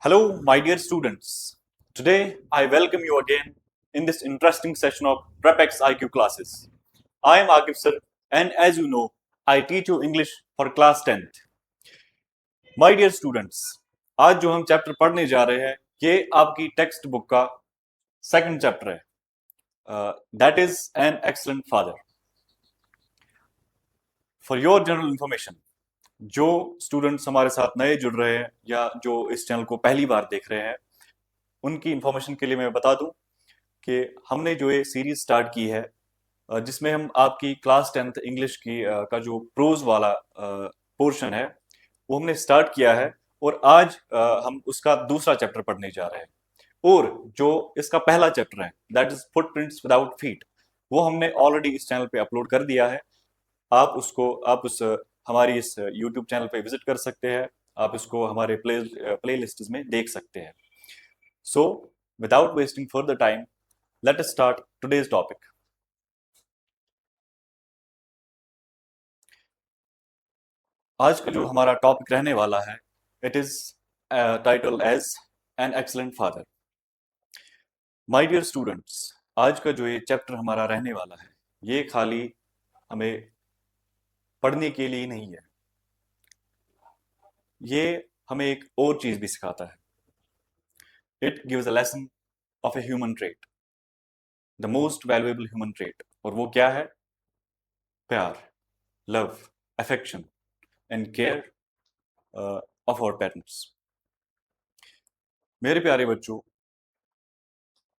Hello, my dear students. Today, I welcome you again in this interesting session of PrepX IQ classes. I am Akif sir, and as you know, I teach you English for class 10th. My dear students, आज जो हम chapter पढ़ने जा रहे हैं, ये आपकी text book का सेकंड चैप्टर है. That is an excellent father. For your general information, जो स्टूडेंट्स हमारे साथ नए जुड़ रहे हैं या जो इस चैनल को पहली बार देख रहे हैं, उनकी इंफॉर्मेशन के लिए मैं बता दूं कि हमने जो ये सीरीज स्टार्ट की है, जिसमें हम आपकी क्लास 10th इंग्लिश की का जो प्रोज वाला पोर्शन है वो हमने स्टार्ट किया है. और आज हम उसका दूसरा चैप्टर पढ़ने जा रहे हैं. और जो इसका पहला चैप्टर है, that is footprints without feet, वो हमने ऑलरेडी इस चैनल पे अपलोड कर दिया है. आप उस हमारी इस यूट्यूब चैनल पे विजिट कर सकते हैं. आप इसको हमारे प्ले लिस्ट में देख सकते हैं. So without wasting further time, let us start today's topic. आज का जो हमारा टॉपिक रहने वाला है, it is title as an excellent father. My dear students, आज का जो ये चैप्टर हमारा रहने वाला है, ये खाली हमें पढ़ने के लिए नहीं है, ये हमें एक और चीज भी सिखाता है. It gives a lesson of a human trait, the most valuable human trait. और वो क्या है? प्यार, love, affection and care of our parents. मेरे प्यारे बच्चों,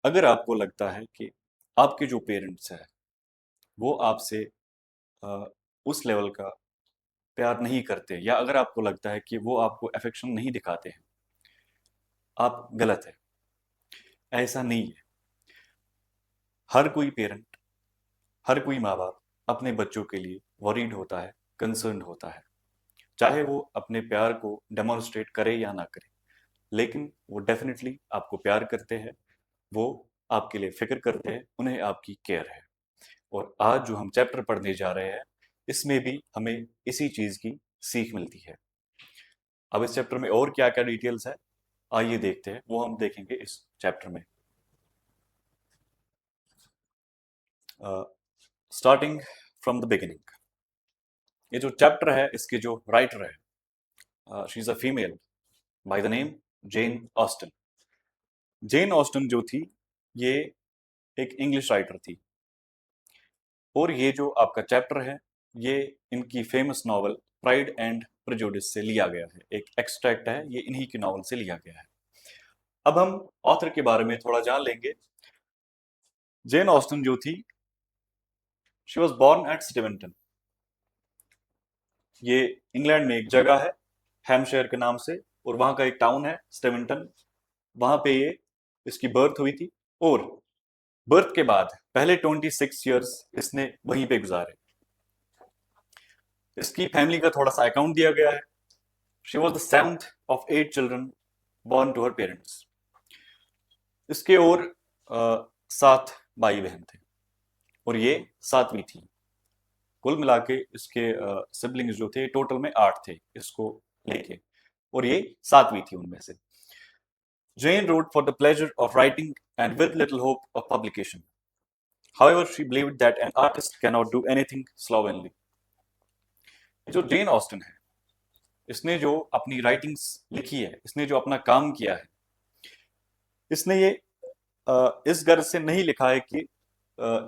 अगर आपको लगता है कि आपके जो पेरेंट्स हैं वो आपसे अ, उस लेवल का प्यार नहीं करते, या अगर आपको लगता है कि वो आपको अफेक्शन नहीं दिखाते हैं, आप गलत है. ऐसा नहीं है. हर कोई पेरेंट, हर कोई माँ बाप अपने बच्चों के लिए वरीड होता है, कंसर्न होता है, चाहे वो अपने प्यार को डेमोन्स्ट्रेट करे या ना करे, लेकिन वो डेफिनेटली आपको प्यार करते हैं. वो आपके लिए फिक्र करते हैं, उन्हें आपकी केयर है. और आज जो हम चैप्टर पढ़ने जा रहे हैं, इसमें भी हमें इसी चीज की सीख मिलती है. अब इस चैप्टर में और क्या क्या डिटेल्स है, आइए देखते हैं. वो हम देखेंगे इस चैप्टर में. Starting from the beginning. ये जो चैप्टर है, इसके जो राइटर है, she is a female by the name Jane Austen. Jane Austen जो थी, ये एक इंग्लिश राइटर थी. और ये जो आपका चैप्टर है, ये इनकी famous novel pride and prejudice से लिया गया है. एक एक्सट्रैक्ट है, ये इन्हीं की नॉवल से लिया गया है. अब हम ऑथर के बारे में थोड़ा जान लेंगे. जेन ऑस्टन जो थी, शी वॉज बॉर्न एट स्टीवेंटन. ये इंग्लैंड में एक जगह है हैम्पशायर के नाम से, और वहां का एक टाउन है स्टीवेंटन. वहां पे ये इसकी बर्थ हुई थी. और बर्थ के बाद पहले 26 ईयर्स इसने वहीं पे गुजारे. इसकी फैमिली का थोड़ा सा अकाउंट दिया गया है. She was the seventh of 8 children born to her parents. इसके और 7 भाई बहन थे, और ये 7वीं थी. कुल मिला के इसके सिबलिंग्स जो थे टोटल में 8 थे इसको लेके, और ये 7वीं थी उनमें से. Jane wrote for the pleasure of writing and with little hope of publication. However, she believed that an artist cannot do anything slovenly. जो जेन ऑस्टन है, इसने जो अपनी राइटिंग्स लिखी है, इसने जो अपना काम किया है, इसने ये इस गर्ज से नहीं लिखा है कि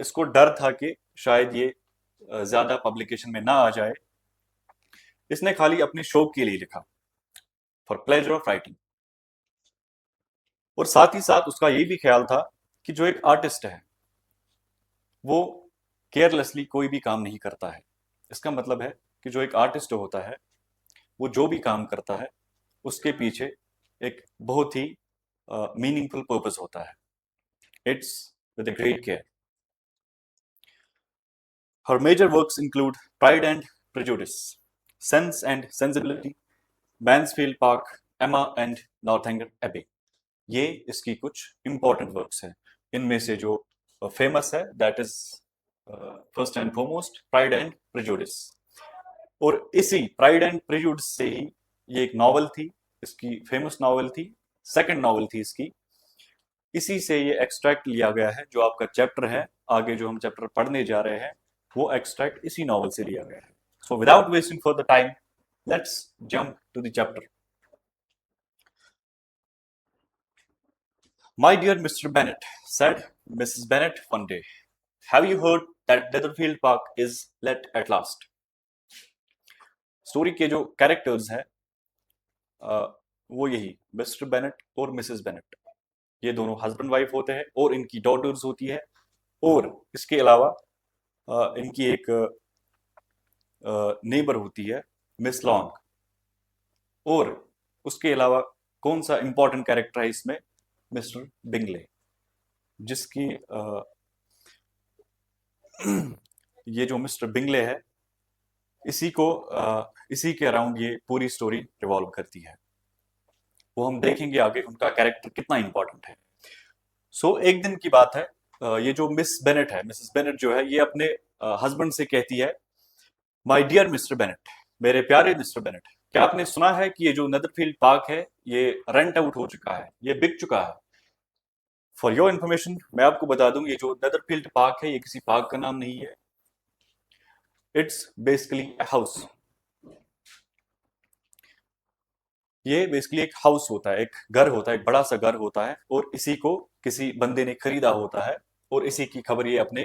इसको डर था कि शायद ये ज्यादा पब्लिकेशन में ना आ जाए. इसने खाली अपने शौक के लिए लिखा, फॉर प्लेजर ऑफ राइटिंग. और साथ ही साथ उसका ये भी ख्याल था कि जो एक आर्टिस्ट है, वो केयरलेसली कोई भी काम नहीं करता है. इसका मतलब है कि जो एक आर्टिस्ट होता है, वो जो भी काम करता है, उसके पीछे एक बहुत ही मीनिंगफुल पर्पस होता है. It's with great care. Her major works include Pride and Prejudice, Sense and Sensibility, Mansfield Park, Emma and Northanger Abbey. ये इसकी कुछ इंपॉर्टेंट वर्क्स हैं. इनमें से जो फेमस है, that is first and foremost pride and prejudice. और इसी प्राइड एंड प्रेजुडिस से ही ये एक नॉवल थी, इसकी फेमस नॉवल थी सेकंड नॉवल थी इसकी, इसी से ये एक्सट्रैक्ट लिया गया है। जो आपका चैप्टर है, आगे जो हम चैप्टर पढ़ने जा रहे हैं, वो एक्सट्रैक्ट इसी नॉवल से लिया गया है। So without wasting for the time, let's jump to the chapter. My dear Mr. Bennet, said Mrs. Bennet one day, have you heard that Netherfield Park is let at last? Story के जो characters हैं वो यही mister Bennett और Mrs Bennett, ये दोनों husband wife होते हैं और इनकी डॉटर्स होती है। और इसके अलावा इनकी एक नेबर होती है मिस लॉन्ग। और उसके अलावा कौन सा इंपॉर्टेंट कैरेक्टर है इसमें? मिस्टर बिंगले, जिसकी ये जो मिस्टर बिंगले है, इसी के अराउंड ये पूरी स्टोरी रिवॉल्व करती है। वो हम देखेंगे आगे उनका कैरेक्टर कितना इंपॉर्टेंट है। सो एक दिन की बात है, ये जो मिस बेनेट है, मिसेस बेनेट जो है, ये अपने हस्बैंड से कहती है, माय डियर मिस्टर बेनेट, मेरे प्यारे मिस्टर बेनेट, क्या आपने सुना है कि ये जो नेदरफील्ड पार्क है ये रेंट आउट हो चुका है, ये बिक चुका है। फॉर योर इन्फॉर्मेशन, मैं आपको बता दूं, ये जो नेदरफील्ड पार्क है ये किसी पार्क का नाम नहीं है, इट्स बेसिकली अ हाउस। ये बेसिकली एक हाउस होता है, एक घर होता है, एक बड़ा सा घर होता है, और इसी को किसी बंदे ने खरीदा होता है और इसी की खबर ये अपने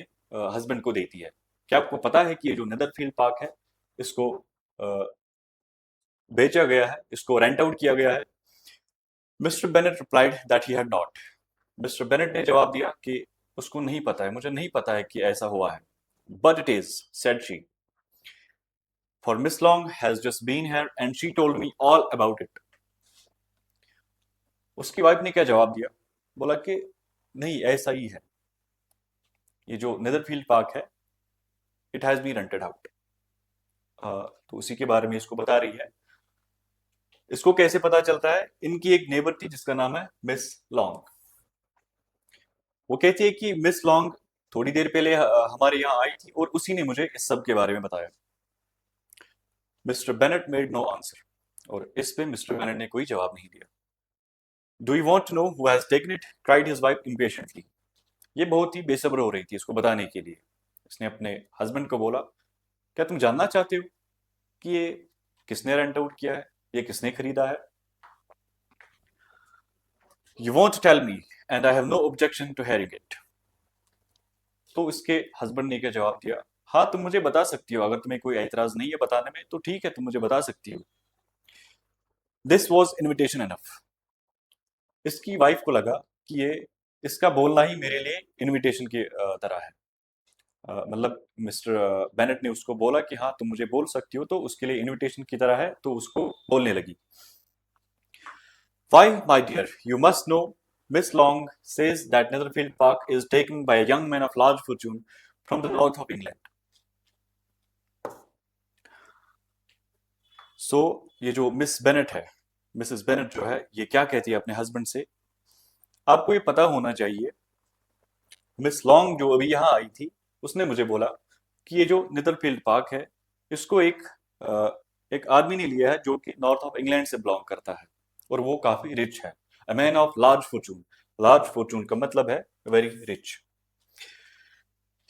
हस्बैंड को देती है। क्या आपको पता है कि ये जो नेदरफील्ड पार्क है, इसको बेचा गया है, इसको रेंट आउट किया गया है? Mister Bennett replied that he had not. Mister Bennett ने जवाब दिया कि उसको नहीं पता है, मुझे नहीं पता है कि ऐसा हुआ है। But it is, said she, for Miss Long has just been here and she told me all about it. उसकी वाइफ ने क्या जवाब दिया? बोला कि नहीं, ऐसा ही है, ये जो नेदरफील्ड पार्क है, it has been rented out. तो उसी के बारे में इसको बता रही है। इसको कैसे पता चलता है? इनकी एक नेबर थी जिसका नाम है मिस लॉन्ग। वो कहती है कि मिस लॉन्ग थोड़ी देर पहले हमारे यहाँ आई थी और उसी ने मुझे इस सब के बारे में बताया। Mr Bennet made no answer, और इस पे मिस्टर बेनेट ने कोई जवाब नहीं दिया। Do you want to know who has taken it? Cried his wife impatiently. ये बहुत ही बेसब्र हो रही थी इसको बताने के लिए। इसने अपने हस्बैंड को बोला, क्या तुम जानना चाहते हो कि ये किसने रेंट आउट किया है, ये किसने खरीदा है? You want tell me and I have no objection to hearing it. तो इसके हस्बैंड ने क्या जवाब दिया? हाँ, तुम मुझे बता सकती हो, अगर तुम्हें कोई एतराज नहीं है बताने में तो ठीक है, तुम मुझे बता सकती हो। This was invitation enough. इसकी वाइफ को लगा कि ये इसका बोलना ही मेरे लिए इनविटेशन की तरह है। मतलब मिस्टर बेनेट ने उसको बोला कि हाँ तुम मुझे बोल सकती हो, तो उसके लिए इनविटेशन की तरह है, तो उसको बोलने लगी। Why, my dear, you must know, Miss Long says that Netherfield Park is taken by a young man of large fortune from the north of England. So, ये जो मिस बेनेट है, मिसेस बेनेट जो है, ये क्या कहती है अपने हस्बैंड से? आपको ये पता होना चाहिए, मिस लॉन्ग जो अभी यहाँ आई थी, उसने मुझे बोला कि ये जो नेदरफील्ड पार्क है, इसको एक आदमी ने लिया है जो कि नॉर्थ ऑफ इंग्लैंड से बिलोंग करता है, और वो काफी रिच है। A man of large Fortune. Large Fortune का मतलब है very rich.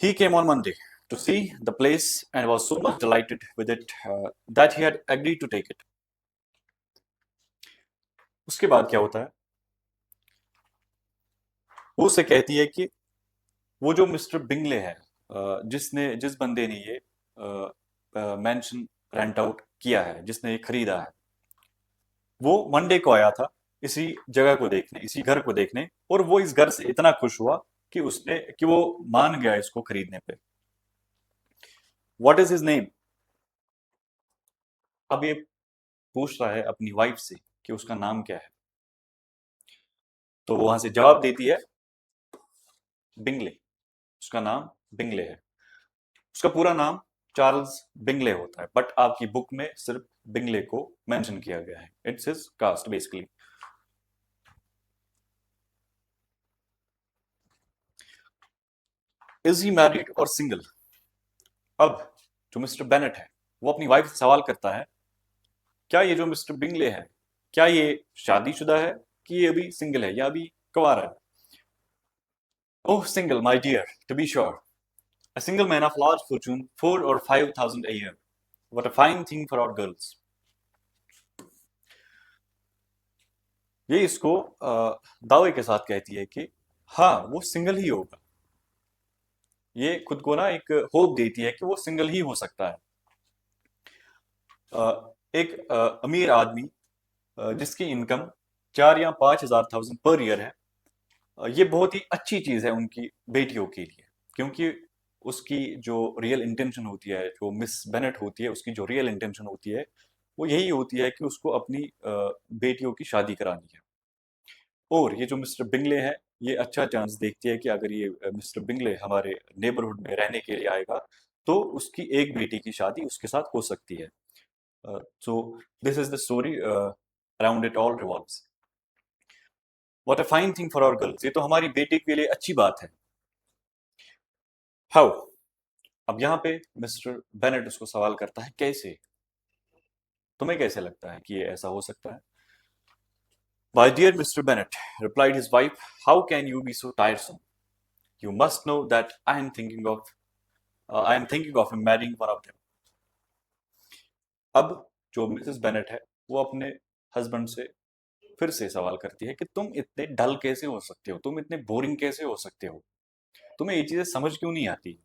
He came on Monday to see the place and was so much delighted with it that he had agreed to take it. उसके बाद क्या होता है? वो उसे कहती है कि वो जो मिस्टर बिंगले है, जिस बंदे ने ये मैंशन रेंट आउट किया है, जिसने ये खरीदा है, वो मंडे को आया था इसी जगह को देखने, इसी घर को देखने, और वो इस घर से इतना खुश हुआ कि वो मान गया इसको खरीदने पे। What is his name? अब ये पूछ रहा है अपनी वाइफ से कि उसका नाम क्या है। तो वहां से जवाब देती है बिंगले। उसका नाम बिंगले है। उसका पूरा नाम चार्ल्स बिंगले होता है, बट आपकी बुक में सिर्फ बिंगले को मेंशन किया गया है। It's his cast basically. Is he married और सिंगल? अब जो मिस्टर बेनेट है, वो अपनी वाइफ से सवाल करता है, क्या ये जो मिस्टर बिंगले है, क्या ये शादीशुदा है कि ये अभी सिंगल है या अभी कुंवारा है। Oh single my dear, to be sure, a single man of large fortune, 4 or 5 thousand a year. What a fine thing for our girls. ये इसको दावे के साथ कहती है कि हाँ वो सिंगल ही होगा। ये खुद को ना एक होप देती है कि वो सिंगल ही हो सकता है। एक अमीर आदमी जिसकी इनकम 4 या 5 हजार पर ईयर है, ये बहुत ही अच्छी चीज है उनकी बेटियों के लिए, क्योंकि उसकी जो रियल इंटेंशन होती है, जो मिस बेनेट होती है, उसकी जो रियल इंटेंशन होती है वो यही होती है कि उसको अपनी बेटियों की शादी करानी है। और ये जो मिस्टर बिंगले है, ये अच्छा चांस देखती है कि अगर ये मिस्टर बिंगले हमारे नेबरहुड में रहने के लिए आएगा तो उसकी एक बेटी की शादी उसके साथ हो सकती है। So this is the story around it all revolves. What a fine thing for our girls, ये तो हमारी बेटी के लिए अच्छी बात है। हाउ, अब यहाँ पे मिस्टर बेनेट उसको सवाल करता है कैसे, तुम्हें कैसे लगता है कि ये ऐसा हो सकता है? My dear Mr. Bennet, replied his wife, how can you be so tiresome? You must know that I am thinking of marrying one of them. अब जो मिसेस बेनेट है वो अपने हस्बैंड से फिर से सवाल करती है कि तुम इतने डल कैसे हो सकते हो, तुम इतने बोरिंग कैसे हो सकते हो, तुम्हें ये चीजें समझ क्यों नहीं आती?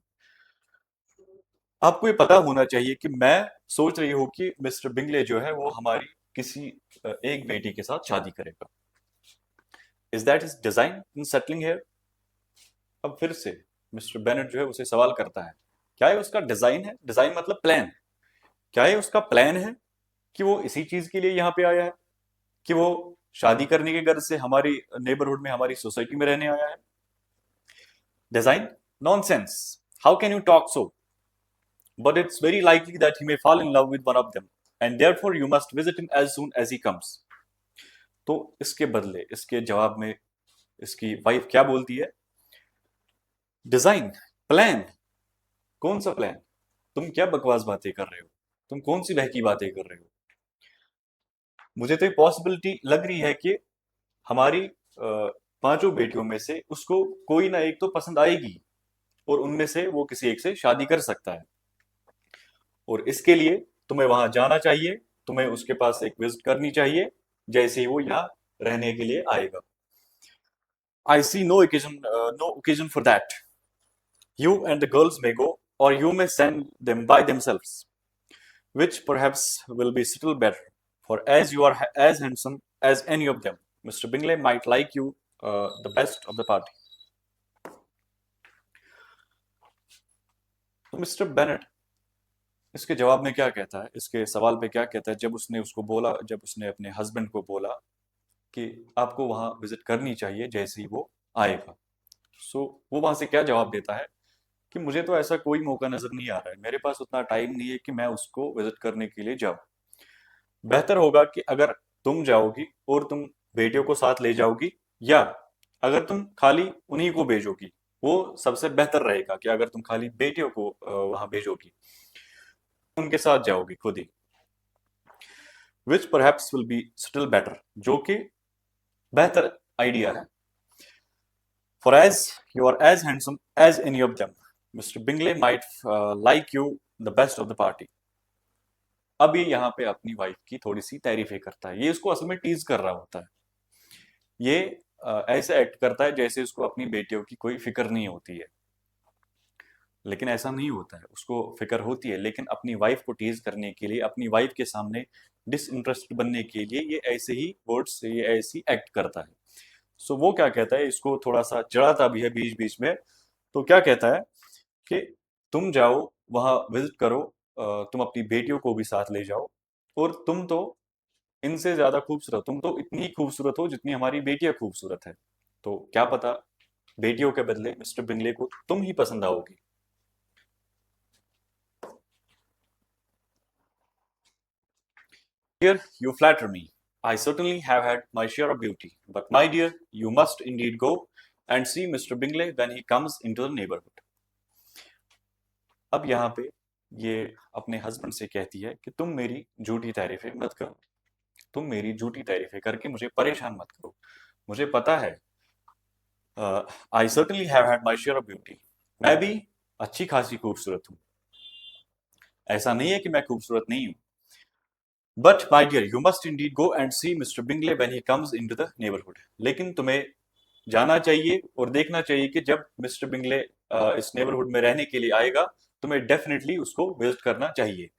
आपको ये पता होना चाहिए कि मैं सोच रही हूँ कि मिस्टर बिंगले जो है वो हमारी किसी एक बेटी के साथ शादी करेगा। Is that is design in settling here? अब फिर से मिस्टर बेनेट जो है उसे सवाल करता है, क्या ये उसका डिजाइन है? डिजाइन मतलब प्लान। क्या ये उसका प्लान है कि वो इसी चीज के लिए यहाँ पे आया है, कि वो शादी करने के गर्ज से हमारी नेबरहुड में, हमारी सोसाइटी में रहने आया है? Design? Nonsense, how can you talk so? But it's very likely that he may fall in love with one of them, and therefore you must visit him as soon as he comes. तो इसके बदले, इसके जवाब में इसकी wife क्या बोलती है? Design, plan? कौन सा प्लान? तुम क्या बकवास बातें कर रहे हो? तुम कौन सी बहकी बातें कर रहे हो? मुझे तो ये पॉसिबिलिटी लग रही है कि हमारी पांचों बेटियों में से उसको कोई ना एक तो पसंद आएगी, और उनमें से वो किसी एक से शादी कर सकता है, और इसके लिए तुम्हें वहां जाना चाहिए, तुम्हें उसके पास एक विजिट करनी चाहिए जैसे ही वो यहाँ रहने के लिए आएगा। I see no occasion for that. You and the girls may go, और you may send them by themselves, which perhaps will be still better, for as you are as handsome as any of them, Mr. Bingley might like you the best of the party. तो mister Bennett इसके जवाब में क्या कहता है, इसके सवाल पे क्या कहता है, जब उसने उसको बोला, जब उसने अपने हस्बैंड को बोला कि आपको वहां विजिट करनी चाहिए जैसे ही वो आएगा, सो वो वहां से क्या जवाब देता है कि मुझे तो ऐसा कोई मौका नजर नहीं आ रहा है, मेरे पास उतना टाइम नहीं है कि मैं उसको विजिट करने के लिए जाऊं। बेहतर होगा कि अगर तुम जाओगी और तुम बेटियों को साथ ले जाओगी, या अगर तुम खाली उन्हीं को भेजोगी, वो सबसे बेहतर रहेगा कि अगर तुम खाली बेटियों को वहां भेजोगी, उनके साथ जाओगी खुद ही, which perhaps will be still better, जो कि बेहतर आइडिया है। For as you are as handsome as any of them, Mr Bingley might like you the best of the party. अब ये यहाँ पे अपनी वाइफ की थोड़ी सी तारीफें करता है, ये इसको असल में टीज कर रहा होता है। ये ऐसे एक्ट करता है जैसे उसको अपनी बेटियों की कोई फिक्र नहीं होती है, लेकिन ऐसा नहीं होता है, उसको फिक्र होती है, लेकिन अपनी वाइफ को टीज करने के लिए, अपनी वाइफ के सामने डिसइंटरेस्टेड बनने के लिए ये ऐसे ही वर्ड्स, ये ऐसी एक्ट करता है। सो वो क्या कहता है, इसको थोड़ा सा चिढ़ाता भी है बीच बीच में। तो क्या कहता है कि तुम जाओ वहां विजिट करो, तुम अपनी बेटियों को भी साथ ले जाओ, और तुम तो इनसे ज्यादा खूबसूरत, तुम तो इतनी खूबसूरत हो जितनी हमारी बेटियां खूबसूरत है, तो क्या पता बेटियों के बदले मिस्टर बिंगले को तुम ही पसंद आओगी। Dear, you flatter me. I certainly have had my share of beauty, but my dear, you must indeed go and see Mr. Bingley when he comes into the neighborhood. अब यहाँ पे ये अपने husband से कहती है कि तुम मेरी झूठी तारीफें मत करो, तुम मेरी झूठी तारीफें करके मुझे परेशान मत करो। मुझे पता है, आई certainly have had my share of beauty. मैं भी अच्छी खासी खूबसूरत हूँ। ऐसा नहीं है कि मैं खूबसूरत नहीं हूँ। But my dear, you must indeed go and see Mr Bingley when he comes into the neighbourhood. लेकिन तुम्हें जाना चाहिए और देखना चाहिए कि जब मिस्टर बिंगले इस नेबरहुड में रहने के लिए आएगा, तुम्हें डेफिनेटली उसको विजिट करना चाहिए।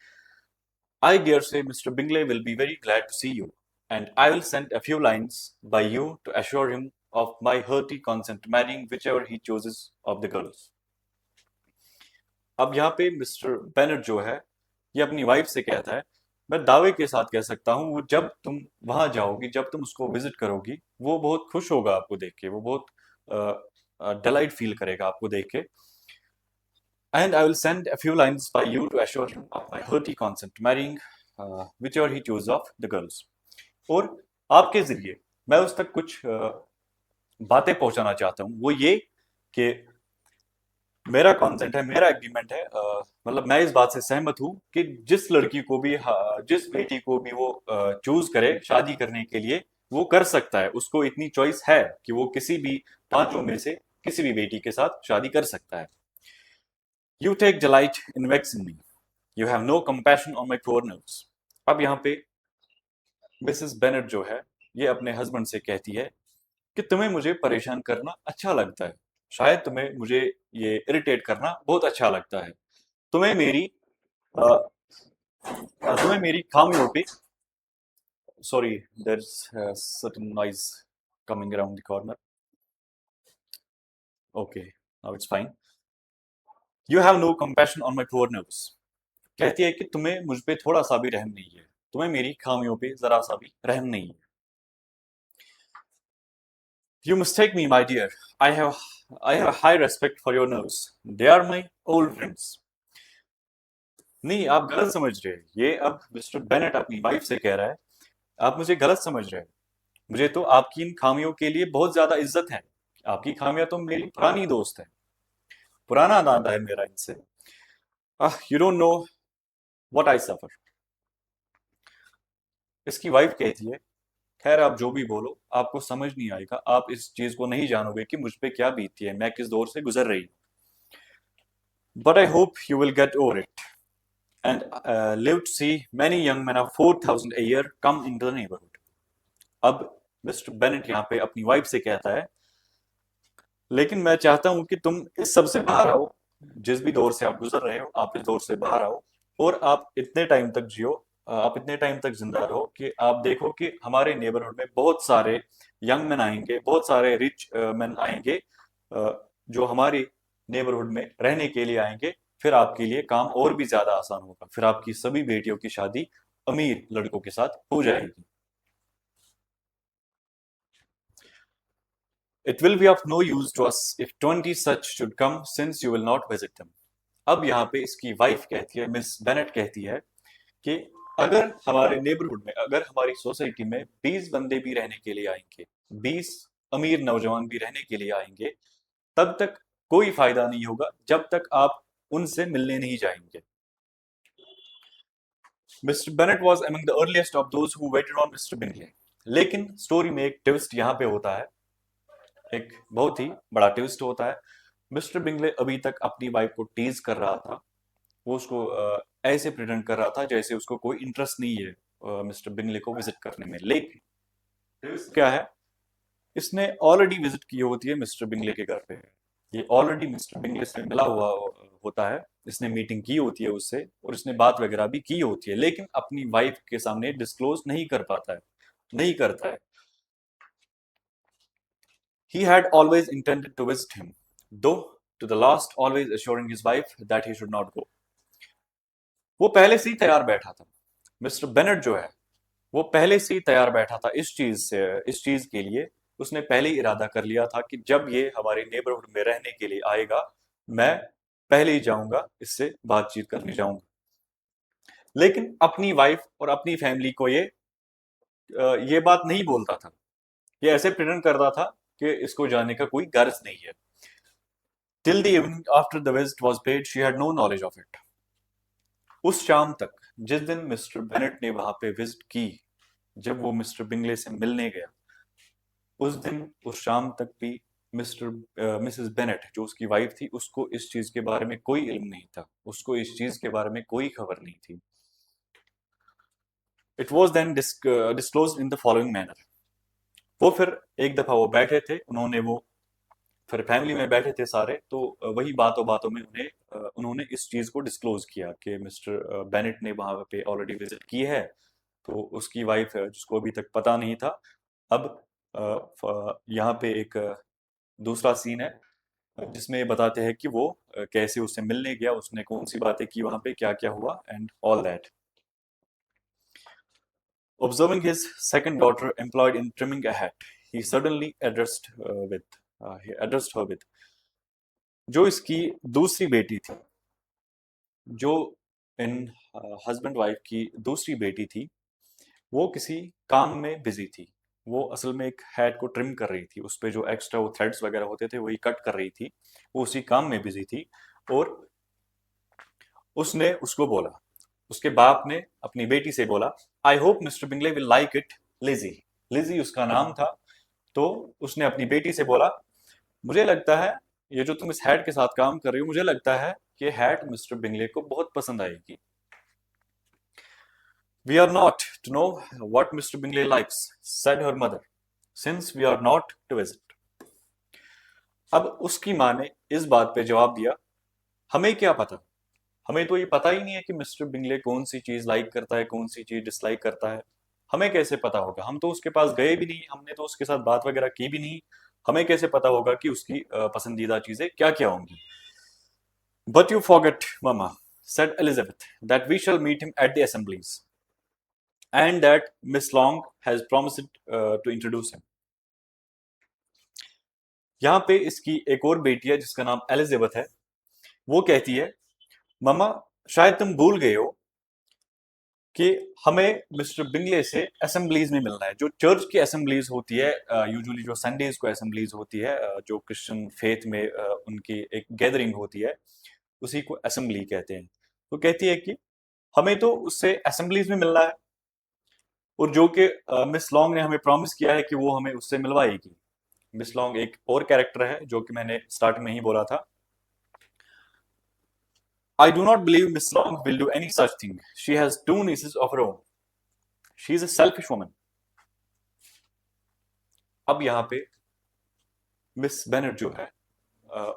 I dare say Mr. Bingley will be very glad to see you, and I will send a few lines by you to assure him of my hearty consent to marrying whichever he chooses of the girls. अब यहाँ पे mister Bennett जो है, ये अपनी wife से कहता है, मैं दावे के साथ कह सकता हूँ, वो जब तुम वहां जाओगी, जब तुम उसको विजिट करोगी, वो बहुत खुश होगा आपको देख के, वो बहुत डिलाइट फील करेगा आपको देख के। And I will send a few lines by you to assure him of my hearty consent to marrying whichever he chooses of the girls. और आपके जरिए मैं उस तक कुछ बातें पहुंचाना चाहता हूं, वो ये कि मेरा कॉन्सेंट है, मेरा एग्रीमेंट है, मतलब मैं इस बात से सहमत हूं कि जिस लड़की को भी, जिस बेटी को भी वो चूज करे शादी करने के लिए, वो कर सकता है। उसको इतनी चॉइस है कि वो किसी भी पांचों में से किसी भी बेटी के साथ शादी कर सकता है। You take delight in vexing me. You have no compassion on my poor nerves. अब यहाँ पे मिसेस बेनेट जो है, ये अपने हस्बैंड से कहती है कि तुम्हें मुझे परेशान करना अच्छा लगता है। शायद तुम्हें मुझे ये इरिटेट करना बहुत अच्छा लगता है। तुम्हें मेरी अ, तुम्हें मेरी खामियों पे, sorry, there is certain noise coming around the corner. Okay, now it's fine. You have no compassion on my poor nerves. कहती है कि तुम्हें मुझ पे थोड़ा सा भी रहम नहीं है, तुम्हें मेरी खामियों पे जरा सा भी रहम नहीं है। You mistake me, my dear. I have I have a high respect for your nerves. They are my old friends. नहीं, आप गलत समझ रहे हैं। ये अब मिस्टर बेनेट अपनी वाइफ से कह रहा है, आप मुझे गलत समझ रहे हैं। मुझे तो आपकी इन खामियों के लिए बहुत ज्यादा इज्जत है। आपकी खामियां तो मेरी पुरानी दोस्त है, पुराना नाता है मेरा इनसे। You don't know what I suffer. इसकी वाइफ कहती है, खैर आप जो भी बोलो, आपको समझ नहीं आएगा, आप इस चीज को नहीं जानोगे कि मुझ पे क्या बीतती है, मैं किस दौर से गुजर रही हूँ। But I hope you will get over it and live to see many young men of 4,000 a year come into the neighborhood. अब मिस्टर बेनेट यहाँ पे अपनी वाइफ से कहता है, लेकिन मैं चाहता हूं कि तुम इस सब से बाहर आओ, जिस भी दौर से आप गुजर रहे हो, आप इस दौर से बाहर आओ और आप इतने टाइम तक जियो, आप इतने टाइम तक जिंदा रहो कि आप देखो कि हमारे नेबरहुड में बहुत सारे यंग मैन आएंगे, बहुत सारे रिच मैन आएंगे, जो हमारी नेबरहुड में रहने के लिए आएंगे। फिर आपके लिए काम और भी ज्यादा आसान होगा, फिर आपकी सभी बेटियों की शादी अमीर लड़कों के साथ हो जाएगी। It will be of no use to us if 20 such should come since you will not visit them. अब यहाँ पे इसकी वाइफ कहती है, मिस बेनेट कहती है कि अगर हमारे नेबरहुड में, अगर हमारी सोसाइटी में 20 बंदे भी रहने के लिए आएंगे, 20 अमीर नौजवान भी रहने के लिए आएंगे, तब तक कोई फायदा नहीं होगा जब तक आप उनसे मिलने नहीं जाएंगे। Mr Bennet was among the earliest of those who waited on Mr Bingley. लेकिन स्टोरी में एक ट्विस्ट यहाँ पे होता है, एक बहुत ही बड़ा ट्विस्ट होता है। मिस्टर बिंगले अभी तक अपनी वाइफ को टीज कर रहा था, वो उसको ऐसे प्रिटेंड कर रहा था जैसे उसको कोई इंटरेस्ट नहीं है मिस्टर बिंगले को विजिट करने में। लेकिन ट्विस्ट क्या है, इसने ऑलरेडी विजिट की होती है मिस्टर बिंगले के घर पे, ये ऑलरेडी मिस्टर बिंगले से मिला हुआ होता है, इसने मीटिंग की होती है उससे और इसने बात वगैरह भी की होती है, लेकिन अपनी वाइफ के सामने डिस्क्लोज नहीं कर पाता है, नहीं करता है। He had always intended to visit him, though to the last always assuring his wife that he should not go. वो पहले से ही तैयार बैठा था, मिस्टर बेनेट जो है वो पहले से ही तैयार बैठा था इस चीज के लिए। उसने पहले ही इरादा कर लिया था कि जब ये हमारे नेबरहुड में रहने के लिए आएगा, मैं पहले ही जाऊंगा, इससे बातचीत करने जाऊंगा। लेकिन अपनी वाइफ और अपनी फैमिली को ये बात नहीं बोलता था, ये ऐसे प्रिटेंड करता था कि इसको जाने का कोई गर्ज नहीं है। Till the evening after the visit was paid, she had no knowledge of it. उस शाम तक, जिस दिन मिस्टर बेनेट ने वहां पे विजिट की, जब वो मिस्टर बिंगले से मिलने गया, उस दिन उस शाम तक भी मिसेस बेनेट जो उसकी वाइफ थी, उसको इस चीज के बारे में कोई इल्म नहीं था, उसको इस चीज के बारे में कोई खबर नहीं थी। It was then disclose in the following manner. वो फिर एक दफा वो बैठे थे, वो फिर फैमिली में बैठे थे सारे, तो वही बातों बातों में उन्होंने इस चीज को डिस्क्लोज किया कि मिस्टर बेनेट ने वहां पे ऑलरेडी विजिट की है। तो उसकी वाइफ है जिसको अभी तक पता नहीं था। अब यहाँ पे एक दूसरा सीन है जिसमें ये बताते हैं कि वो कैसे उससे मिलने गया, उसने कौन सी बातें की वहां पे, क्या क्या हुआ, and all that. Observing his second daughter employed in trimming a hat, he suddenly he addressed her with, जो इसकी दूसरी बेटी थी, जो इन हस्बैंड वाइफ की दूसरी बेटी थी, वो किसी काम में बिजी थी। वो असल में एक हैट को ट्रिम कर रही थी, उस पे जो एक्स्ट्रा वो थ्रेड्स वगैरह होते थे वही कट कर रही थी। वो उसी काम में बिजी थी, और उसने उसको बोला, उसके बाप ने अपनी बेटी से बोला, I hope Mr Bingley will like it, Lizzy. Lizzy उसका नाम था। तो उसने अपनी बेटी से बोला, मुझे लगता है ये जो तुम इस हैट के साथ काम कर रही हो, मुझे लगता है कि हैट मिस्टर बिंगले को बहुत पसंद आएगी। We are not to know what Mr. Bingley likes, said her mother, since we are not to visit. अब उसकी माँ ने इस बात पे जवाब दिया, हमें क्या पता, हमें तो ये पता ही नहीं है कि मिस्टर बिंगले कौन सी चीज लाइक करता है, कौन सी चीज डिसलाइक करता है। हमें कैसे पता होगा, हम तो उसके पास गए भी नहीं, हमने तो उसके साथ बात वगैरह की भी नहीं। हमें कैसे पता होगा कि उसकी पसंदीदा चीजें क्या क्या होंगी। But you forget, Mama, said Elizabeth, that we shall meet him at the assemblies, and that Miss Long has promised to introduce him. यहाँ पे इसकी एक और बेटी है जिसका नाम एलिजाबेथ है। वो कहती है, मम्मा शायद तुम भूल गए हो कि हमें मिस्टर बिंगले से असेंबलीज में मिलना है। जो चर्च की असेंबलीज होती है, यूजुअली जो संडेज को असेंबलीज होती है, जो क्रिश्चियन फेथ में उनकी एक गैदरिंग होती है, उसी को असेंबली कहते हैं। तो कहती है कि हमें तो उससे असेंबलीज में मिलना है, और जो कि मिस लॉन्ग ने हमें प्रॉमिस किया है कि वो हमें उससे मिलवाएगी। मिस लॉन्ग एक और कैरेक्टर है जो कि मैंने स्टार्टिंग में ही बोला था। I do not believe Miss Long will do any such thing. She has two nieces of her own. She is a selfish woman. अब यहाँ पे मिस बेनेट जो है,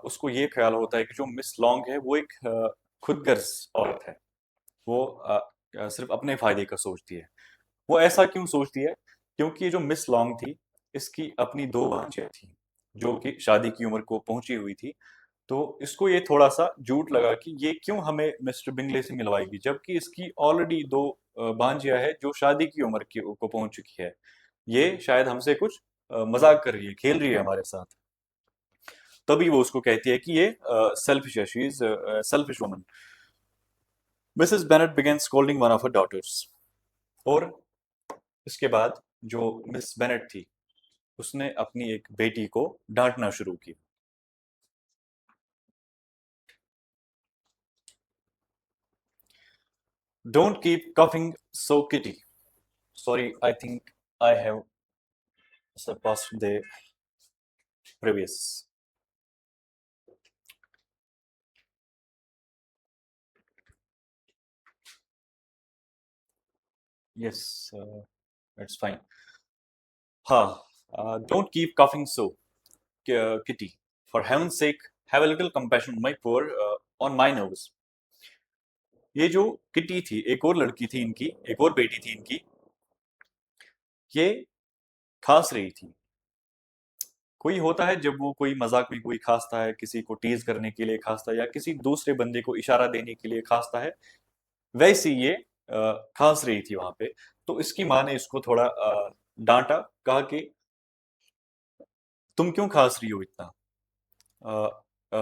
उसको ये ख्याल होता है कि जो मिस लॉन्ग है वो एक खुदगर्ज औरत है। वो सिर्फ अपने फायदे का सोचती है। वो ऐसा क्यों सोचती है? क्योंकि ये जो मिस लॉन्ग थी, इसकी अपनी दो भांजियां थी जो कि शादी की उम्र को पहुंची हुई थी। तो इसको ये थोड़ा सा झूठ लगा कि ये क्यों हमें मिस्टर बिंगले से मिलवाएगी, जबकि इसकी ऑलरेडी दो भांजियां है जो शादी की उम्र को पहुंच चुकी है। ये शायद हमसे कुछ मजाक कर रही है, खेल रही है हमारे साथ। तभी वो उसको कहती है कि ये सेल्फिश है, she is selfish woman. Mrs Bennet began scolding one of her daughters. और इसके बाद जो मिस बेनेट थी, उसने अपनी एक बेटी को डांटना शुरू किया। Don't keep coughing so kitty. Sorry, I think I have surpassed the previous. Yes, it's fine. हाँ, don't keep coughing so, Kitty. For heaven's sake, have a little compassion on my on my nerves. ये जो kitty थी, एक और लड़की थी इनकी, एक और बेटी थी इनकी, ये खांस रही थी। कोई होता है जब वो कोई मजाक में कोई खांसता है, किसी को टीज करने के लिए खांसता है, या किसी दूसरे बंदे को इशारा देने के लिए खांसता है, वैसे ये खांस रही थी वहां पे। तो इसकी माँ ने इसको थोड़ा डांटा, कहा कि तुम क्यों खांस रही हो इतना,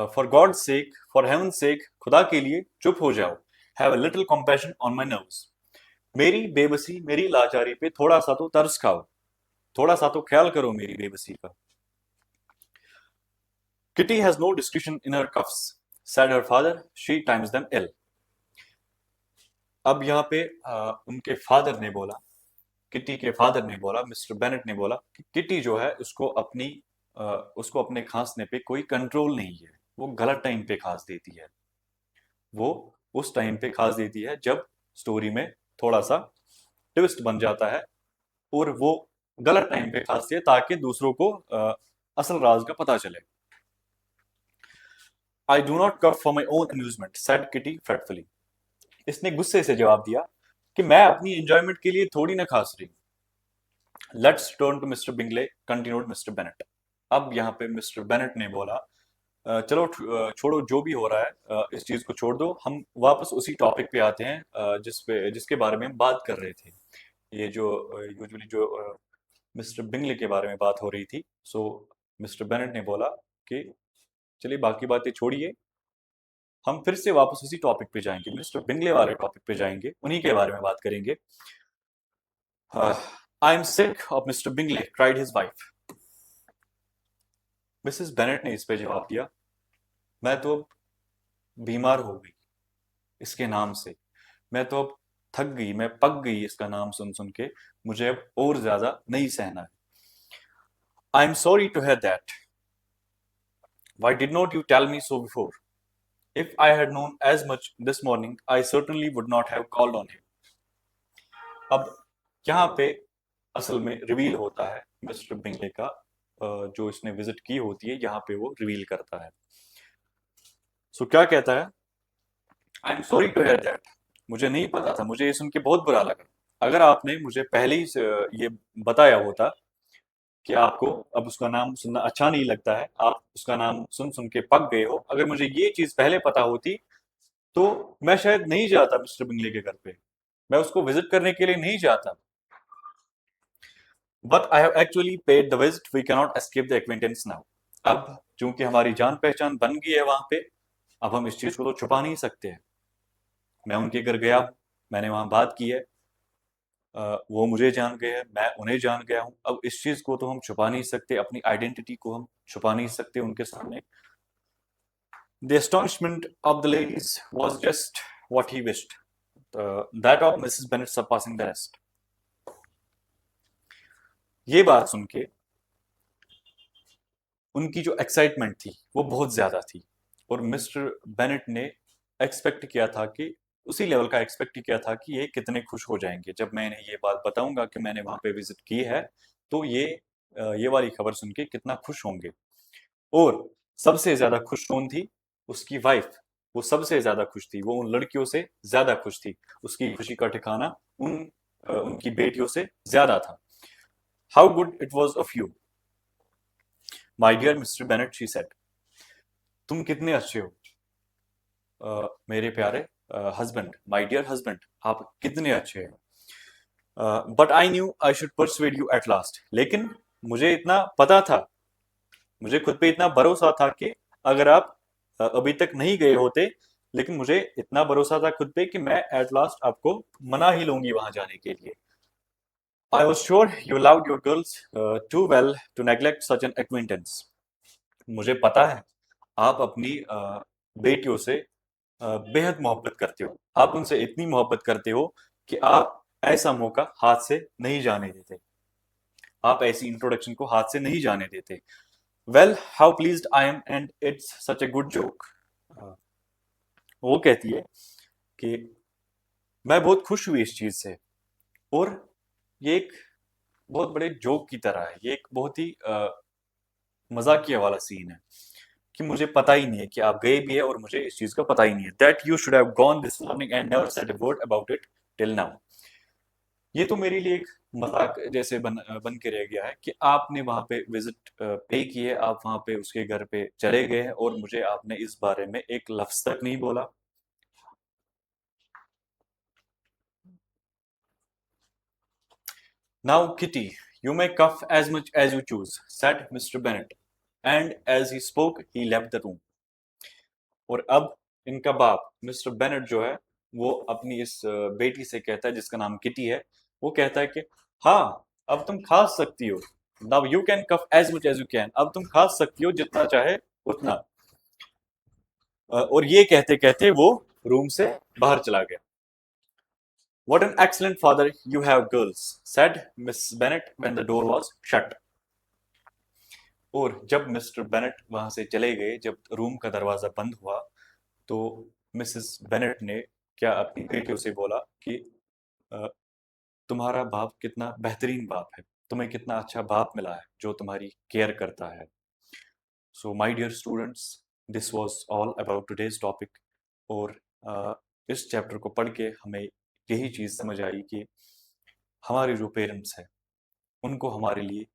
for God sake, for heaven सेक, खुदा के लिए चुप हो जाओ। Have a little compassion on my nerves. मेरी बेबसी, मेरी लाचारी पे थोड़ा सा तो तरस खाओ, थोड़ा सा तो ख्याल करो मेरी बेबसी का। Kitty has no discretion in her coughs, said her father, she times them ill. अब यहाँ पे उनके फादर ने बोला किटी के फादर ने बोला, मिस्टर बेनेट ने बोला कि किटी जो है उसको अपने खांसने पे कोई कंट्रोल नहीं है, वो गलत टाइम पे खांस देती है। वो उस टाइम पे खांस देती है जब स्टोरी में थोड़ा सा ट्विस्ट बन जाता है, और वो गलत टाइम पे खांसती है ताकि दूसरों को असल राज का पता चले। I do not cough for my own amusement, said Kitty fretfully. इसने गुस्से से जवाब दिया कि मैं अपनी एंजॉयमेंट के लिए थोड़ी ना खांस रही। Let's turn to Mr Bingley, continued Mr Bennet. अब यहाँ पे मिस्टर बेनेट ने बोला, चलो छोड़ो जो भी हो रहा है, इस चीज को छोड़ दो, हम वापस उसी टॉपिक पे आते हैं जिसके बारे में हम बात कर रहे थे। ये जो यूजुअली जो मिस्टर बिंगले के बारे में बात हो रही थी। सो मिस्टर बेनेट ने बोला कि चलिए बाकी बातें छोड़िए, हम फिर से वापस उसी टॉपिक पे जाएंगे, मिस्टर बिंगले वाले टॉपिक पे जाएंगे, उन्हीं के बारे में बात करेंगे। I am sick of mister Bingley, cried his wife. Mrs Bennett ने इस पे जवाब दिया, मैं तो अब बीमार हो गई इसके नाम से, मैं तो अब थक गई, मैं पक गई इसका नाम सुन सुन के, मुझे अब और ज्यादा नहीं सहना है। I am sorry to hear that, why did not you tell me so before, if I had known as much this morning I certainly would not have called on him. अब यहाँ पे असल में रिवील होता है mister Bingley का, जो इसने विजिट की होती है यहाँ पे वो रिवील करता है। सो क्या कहता है, I am sorry to hear that, मुझे नहीं पता था, मुझे ये सुन के बहुत बुरा लगा। अगर आपने मुझे पहले ही से ये बताया होता कि आपको अब उसका नाम सुनना अच्छा नहीं लगता है, आप उसका नाम सुन सुन के पक गए हो, अगर मुझे ये चीज पहले पता होती तो मैं शायद नहीं जाता मिस्टर बिंगले के घर पे, मैं उसको विजिट करने के लिए नहीं जाता। But I have actually paid the visit, we can not escape the acquaintance now. अब चूंकि हमारी जान पहचान बन गई है वहां पे, अब हम इस चीज को तो छुपा नहीं सकते हैं। मैं उनके घर गया, मैंने वहां बात की है, वो मुझे जान गए हैं, मैं उन्हें जान गया हूं। अब इस चीज को तो हम छुपा नहीं सकते, अपनी आइडेंटिटी को हम छुपा नहीं सकते उनके सामने। The astonishment of the ladies was just what he wished, that of Mrs. Bennet surpassing the rest। ये बात सुन के उनकी जो एक्साइटमेंट थी वो बहुत ज्यादा थी, और मिस्टर बेनेट ने एक्सपेक्ट किया था कि उसी लेवल का एक्सपेक्ट किया था कि ये कितने खुश हो जाएंगे जब मैं इन्हें ये बात बताऊंगा कि मैंने वहां पे विजिट की है, तो ये वाली खबर सुन के कितना खुश होंगे। और सबसे ज्यादा खुश कौन थी, उसकी वाइफ। वो सबसे ज्यादा खुश थी, वो उन लड़कियों से ज्यादा खुश थी, उसकी खुशी का ठिकाना उनकी बेटियों से ज्यादा था। How good it was of you my dear Mr Bennet, she said, तुम कितने अच्छे हो मेरे प्यारे हस्बैंड, माई डियर हस्बैंड, आप कितने अच्छे हैं। But I knew I should persuade you at last, लेकिन मुझे इतना पता था, मुझे खुद पे इतना भरोसा था कि अगर आप अभी तक नहीं गए होते, लेकिन मुझे इतना भरोसा था खुद पे कि मैं एट लास्ट आपको मना ही लूंगी वहां जाने के लिए। I was sure you loved your girls too well to neglect such an acquaintance. मुझे पता है आप अपनी बेटियों से बेहद मोहब्बत करते हो, आप उनसे इतनी मोहब्बत करते हो कि आप ऐसा मौका हाथ से नहीं जाने देते, आप ऐसी इंट्रोडक्शन को हाथ से नहीं जाने देते। Well how pleased I am and it's such a good joke. वो कहती है कि मैं बहुत खुश हुई इस चीज से, और ये एक बहुत बड़े जोक की तरह है, ये एक बहुत ही मजाकिया वाला सीन है कि मुझे पता ही नहीं है कि आप गए भी है और मुझे इस चीज का पता ही नहीं है। That you should have gone this morning and never said a word about it till now. ये तो मेरे लिए एक मजाक जैसे बन के रह गया है कि आपने वहां पे विजिट पे की है, आप वहां पे उसके घर पे चले गए हैं और मुझे आपने इस बारे में एक लफ्ज तक नहीं बोला। Now Kitty, you may cough as much as you choose, said Mr Bennet, and as he spoke he left the room. और अब इनका बाप मिस्टर बेनेट जो है वो अपनी इस बेटी से कहता है जिसका नाम किटी है, वो कहता है कि हाँ अब तुम खा सकती हो, now you can cough as much as you can, अब तुम खा सकती हो जितना चाहे उतना। और ये कहते कहते वो रूम से बाहर चला गया। What an excellent father you have, girls, said Miss Bennet when the door was shut. और जब मिस्टर बेनेट वहां से चले गए, जब रूम का दरवाजा बंद हुआ, तो मिसेस बेनेट ने क्या अपनी बेटियों से बोला कि "अ, तुम्हारा बाप कितना बेहतरीन बाप है, तुम्हें कितना अच्छा बाप मिला है जो तुम्हारी केयर करता है." So my dear students, this was all about today's topic. और इस चैप्टर को पढ़ के हमें यही चीज़ समझ आई कि हमारे जो पेरेंट्स हैं, उनको हमारे लिए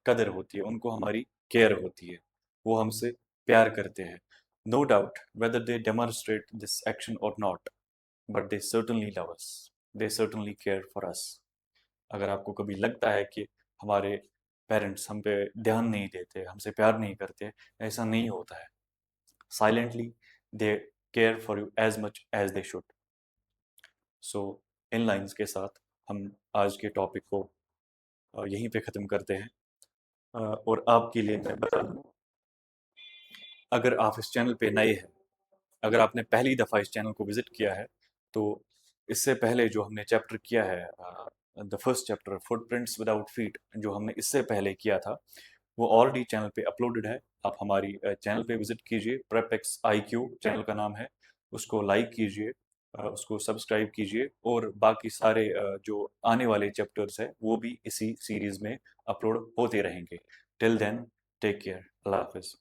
कदर होती है, उनको हमारी केयर होती है, वो हमसे प्यार करते हैं। No doubt whether they demonstrate this action और not, but they certainly love us, they certainly care for us. अगर आपको कभी लगता है कि हमारे पेरेंट्स हम पे ध्यान नहीं देते, हमसे प्यार नहीं करते, ऐसा नहीं होता है। Silently they care for you as much as they should. So in lines के साथ हम आज के टॉपिक को यहीं पे ख़त्म करते हैं। और आपके लिए मैं बता दूं, अगर आप इस चैनल पे नए हैं, अगर आपने पहली दफ़ा इस चैनल को विज़िट किया है, तो इससे पहले जो हमने चैप्टर किया है, the first chapter footprints without feet, जो हमने इससे पहले किया था, वो ऑलरेडी चैनल पे अपलोडेड है। आप हमारी चैनल पे विज़िट कीजिए, प्रेपेक्स IQ चैनल का नाम है, उसको लाइक कीजिए, उसको सब्सक्राइब कीजिए, और बाकी सारे जो आने वाले चैप्टर्स हैं, वो भी इसी सीरीज़ में अपलोड होते रहेंगे। टिल देन, टेक केयर, अल्लाह हाफ़िज़।